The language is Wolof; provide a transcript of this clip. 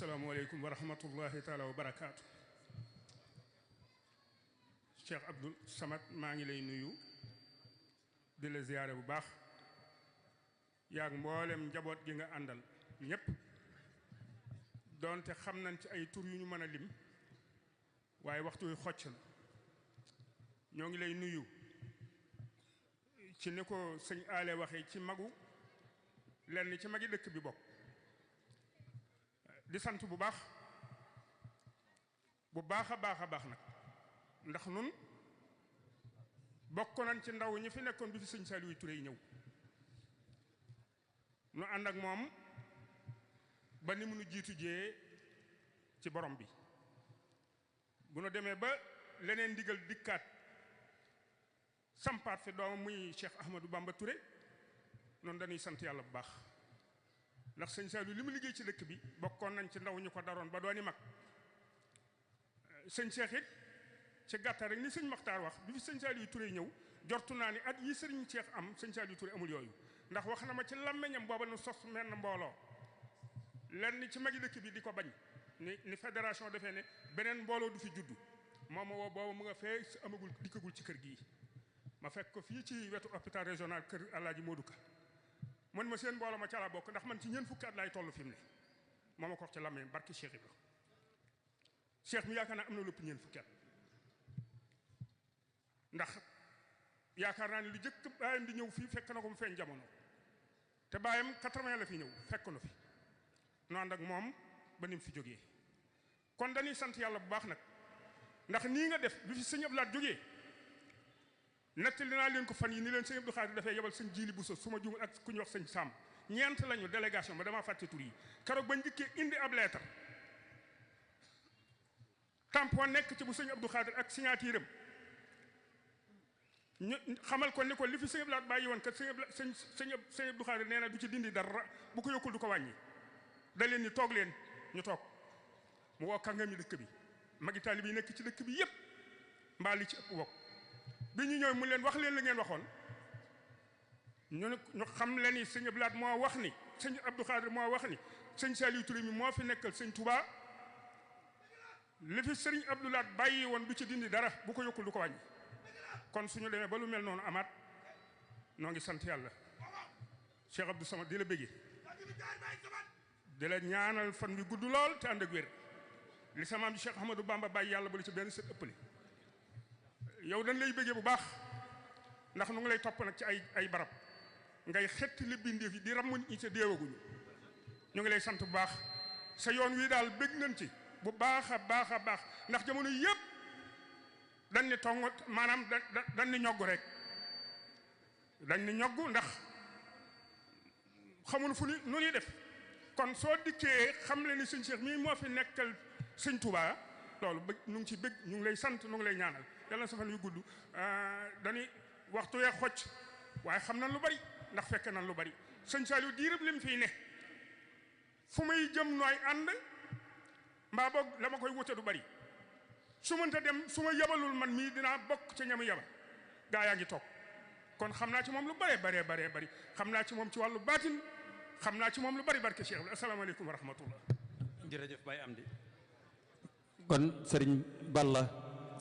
asalaamaaleykum wa rahmatullahi taala wa barakaatu. Cheikh Abdou Samad maa ngi lay nuyu di la ziyaare bu baax yaag mboolem njaboot gi nga àndal ñépp doonte xam nañ ci ay tur yu ñu mën a lim waaye waxtu wi xocc na ñoo ngi lay nuyu ci ni ko sëñ aale waxee ci magu lenn ci magi dëkk bi bokk di sant bu baax a baax nag ndax nun bokk nañ ci ndaw ñi fi nekkoon bi fi sëñ Saliou Touré yi ñëw nu ànd ak moom ba ni mu nu jiitu jee ci borom bi bu nu demee ba leneen ndigal dikkaat sampaat fi doomam muy Cheikh Ahmadou Bamba Touré noonu dañuy sant yàlla bu baax ndax sëñ Saliou li mu liggéey ci dëkk bi bokkoon nañ ci ndaw ñu ko daroon ba dooni mag sëñ Cheikh it ci gàttal rek ni sëñ Maxtaar wax bi fi sëñ Saliou Touré ñëw jortu naa ni at yi sëriñ Cheikh am sëñ Saliou Touré amul yooyu ndax wax na ma ci làmmeñam booba nu sos menn mbooloo lenn ci magi dëkk bi di ko bañ ni fédération defee ne beneen mbooloo du fi juddu moom ma woo booba mu nga fee amagul dikkagul ci kër gii ma fekk ko fii ci wetu hôpital régional kër Alaaji Modou Ka man ma seen mbooloo ma ca la bokk ndax man ci ñeent fukki at laay toll fi mu ne moo ma ko wax ci làmmeñam barki Cheikh Ibra Cheikh mi yaakaar naa am na lépp ñeent fukki at ndax yaakaar naa ni lu jëkk baayam di ñëw fii fekk na ko mu feeñ jamono te baayam 80 la fi ñëw fekk na fi nu ànd ak moom ba ni mu fi jógee kon dañuy sant yàlla bu baax nag ndax nii nga def bi fi sëñ Abdou Lahad jógee nettali naa leen ko fan yi ni leen sëñ Abdou Khadre dafay yebal sëñ Jili Bousso su ma jumul ak ku ñu wax sëñ Sam ñeent lañu délégation ba damaa fàtte tur yi keroog bañ dikkee indi ab lettre tampon nekk ci bu sëñ Abdou Khadre ak signature am ñu xamal ko ni ko li fi sëñ Abdou Lahad bàyyi woon kat sëñ Abdou Khadre nee na du ci dindi dara bu ko yokkul du ko wàññi da leen ni toog leen ñu toog mu woo kàngami dëkk bi magi taalibe yi nekk ci dëkk bi yépp mbaa li ci ëpp bokk bi ñu ñëw mu leen wax leen la ngeen waxoon ñu xam leen ni sëñ Abdou Lahad moo wax ni sëñ Abdou Khadre moo wax ni sëñ Saliou Touré mi moo fi nekkal sëñ Touba li fi sëriñ Abdou Lahad bàyyi woon du ci dindi dara bu ko yokkul du ko wàññi kon suñu demee ba lu mel noonu amaat noo ngi sant yàlla Cheikh Abdou Samad di la bëggee di la ñaanal fan wi gudd lool te ànd ak wér li sa maam ji Cheikh Ahmadou Bamba bàyyi yàlla ba lu ci benn sët ëppale yow dañ lay bëggee bu baax ndax nu ngi lay topp nag ci ay barab ngay xett li bindeef yi di ramm ñi ca déewaguñu ñu ngi lay sant bu baax sa yoon wi daal bëgg nañ ci bu baax a baax ndax jamono yépp dañ ni tong maanaam dañ ni ñoggu rek dañ ni ñoggu ndax xamul fu nu ñuy def kon soo dikkee xam le ni sëñ Cheikh mii moo fi nekkal sëñ Touba loolu bëgg nu ngi ci bëgg ñu ngi lay sant nu ngi lay ñaanal yàlla na sa fan yu gudd dañuy waxtu wee xocc waaye xam nañ lu bari ndax fekk nañ lu bari sëñ Saliou diirëb lim fii ne fu may jëm nooy ànd mbaa boog la ma koy wute du bari su mënta dem su ma yabalul man mii dinaa bokk ca ñamu yabal gaa yaa ngi toog kon xam naa ci moom lu bari xam naa ci moom ci wàllu baatin xam naa ci moom lu bari barke Cheikh bi asalaamaaleykum wa rahmatullah jërëjëf Baye Amdi kon Serigne Balla